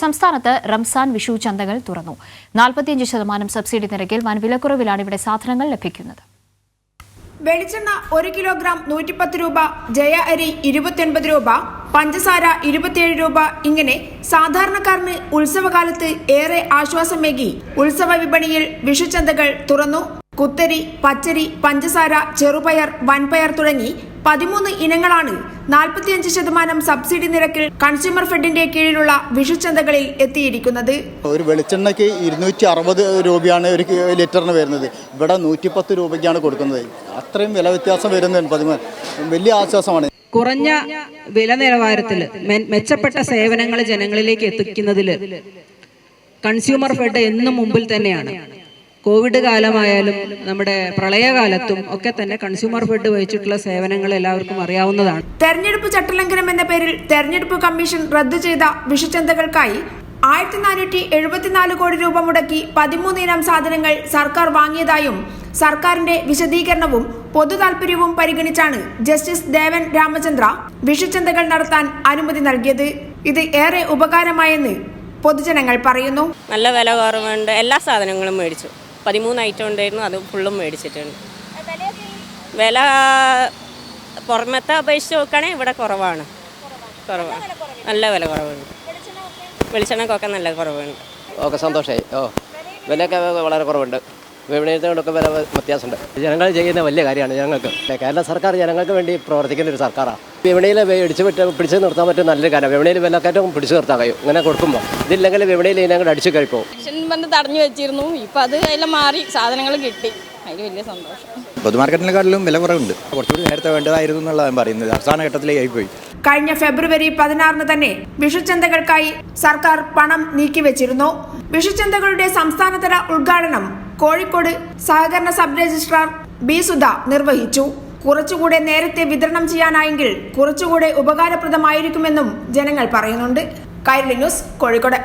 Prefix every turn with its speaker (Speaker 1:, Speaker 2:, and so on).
Speaker 1: സംസ്ഥാനത്ത് റംസാൻ വിഷു ചന്തകൾ തുറന്നു. 45% സബ്സിഡി നിരക്കിൽ വൻ വിലക്കുറവിലാണ് ഇവിടെ സാധനങ്ങൾ ലഭിക്കുന്നത്.
Speaker 2: വെളിച്ചെണ്ണ 1 കിലോഗ്രാം 110 രൂപ, ജയ അരി 29 രൂപ, പഞ്ചസാര 27 രൂപ. ഇങ്ങനെ സാധാരണക്കാരന് ഉത്സവകാലത്ത് ഏറെ ആശ്വാസമേകി ഉത്സവ വിപണിയിൽ വിഷുചന്തകൾ തുറന്നു. കുത്തരി, പച്ചരി, പഞ്ചസാര, ചെറുപയർ, വൻപയർ തുടങ്ങി 13 ഇനങ്ങളാണ് 45% സബ്സിഡി നിരക്കിൽ കൺസ്യൂമർ ഫെഡിന്റെ കീഴിലുള്ള വിഷുചന്തകളിൽ എത്തിയിരിക്കുന്നത്.
Speaker 3: ഒരു വെളിച്ചെണ്ണയ്ക്ക് 260 രൂപയാണ് ഒരു ലിറ്ററിന് വരുന്നത്. ഇവിടെ 110 രൂപയ്ക്കാണ് കൊടുക്കുന്നത്. അത്രയും വില വ്യത്യാസം വരുന്നുണ്ട്. വലിയ ആശ്വാസമാണ്.
Speaker 4: കുറഞ്ഞ വില നിലവാരത്തിൽ മെച്ചപ്പെട്ട സേവനങ്ങൾ ജനങ്ങളിലേക്ക് എത്തിക്കുന്നതിൽ കൺസ്യൂമർ ഫെഡ് എന്നും മുമ്പിൽ തന്നെയാണ്. കോവിഡ് കാലമായാലും നമ്മുടെ പ്രളയകാലത്തും ഒക്കെ തന്നെ കൺസ്യൂമർ ഫെഡ് വഹിച്ചിട്ടുള്ള സേവനങ്ങൾ എല്ലാവർക്കും അറിയാവുന്നതാണ്.
Speaker 2: തെരഞ്ഞെടുപ്പ് ചട്ടലംഘനം എന്ന പേരിൽ തെരഞ്ഞെടുപ്പ് കമ്മീഷൻ റദ്ദു ചെയ്ത വിഷുചന്തകൾക്കായി 1474 കോടി രൂപ മുടക്കി 13 ഇനം സാധനങ്ങൾ സർക്കാർ വാങ്ങിയതായും സർക്കാരിന്റെ വിശദീകരണവും പൊതു താൽപര്യവും പരിഗണിച്ചാണ് ജസ്റ്റിസ് ദേവൻ രാമചന്ദ്ര വിഷുചന്തകൾ നടത്താൻ അനുമതി നൽകിയത്. ഇത് ഏറെ ഉപകാരമായെന്ന് പൊതുജനങ്ങൾ പറയുന്നു.
Speaker 5: നല്ല വില കുറവുണ്ട്. എല്ലാ സാധനങ്ങളും മേടിച്ചു. 13 ഐറ്റം ഉണ്ടായിരുന്നു, അത് ഫുള്ളും മേടിച്ചിട്ടുണ്ട്. വില പുറമത്തെ അപേക്ഷിച്ച് നോക്കുകയാണെങ്കിൽ ഇവിടെ കുറവാണ്. നല്ല വില കുറവുണ്ട്. വെളിച്ചെണ്ണക്കൊക്കെ നല്ല കുറവുണ്ട്.
Speaker 6: ഓക്കെ, സന്തോഷമായി. വിലയൊക്കെ വളരെ കുറവുണ്ട്. വിപണിയത്തോടൊക്കെ വില വ്യത്യാസമുണ്ട്. ജനങ്ങൾ ചെയ്യുന്ന വലിയ കാര്യമാണ്. ഞങ്ങൾക്ക് കേരള സർക്കാർ ജനങ്ങൾക്ക് വേണ്ടി പ്രവർത്തിക്കുന്ന ഒരു സർക്കാരാണ്. വിപണിയിൽ പിടിച്ച് നിർത്താൻ പറ്റും നല്ലൊരു കാര്യം. വിപണിയിൽ വിലക്കയറ്റം പിടിച്ചു നിർത്താൻ കഴിയും. ഇങ്ങനെ കൊടുക്കുമ്പോൾ ഇതില്ലെങ്കിൽ വിപണിയിൽ ഇനങ്ങൾ അടിച്ചു കഴിക്കും.
Speaker 7: തടഞ്ഞു വെച്ചിരുന്നു. ഇപ്പം അത് എല്ലാം മാറി, സാധനങ്ങൾ കിട്ടി. അതിന് വലിയ സന്തോഷം.
Speaker 8: പൊതുമാർക്കറ്റിനെക്കാട്ടിലും വില കുറവുണ്ട്. കുറച്ചുകൂടി നേരത്തെ വേണ്ടതായിരുന്നു എന്നുള്ളതാണ് പറയുന്നത്. അവസാന ഘട്ടത്തിലേക്ക് ആയിപ്പോയി.
Speaker 2: കഴിഞ്ഞ ഫെബ്രുവരി 16 തന്നെ വിഷുചന്തകൾക്കായി സർക്കാർ പണം നീക്കിവെച്ചിരുന്നു. വിഷുചന്തകളുടെ സംസ്ഥാനതല ഉദ്ഘാടനം കോഴിക്കോട് സഹകരണ സബ് രജിസ്ട്രാർ ബി സുധ നിർവഹിച്ചു. കുറച്ചുകൂടെ നേരത്തെ വിതരണം ചെയ്യാനായെങ്കിൽ കുറച്ചുകൂടെ ഉപകാരപ്രദമായിരിക്കുമെന്നും ജനങ്ങൾ പറയുന്നുണ്ട്. കൈരളി ന്യൂസ്, കോഴിക്കോട്.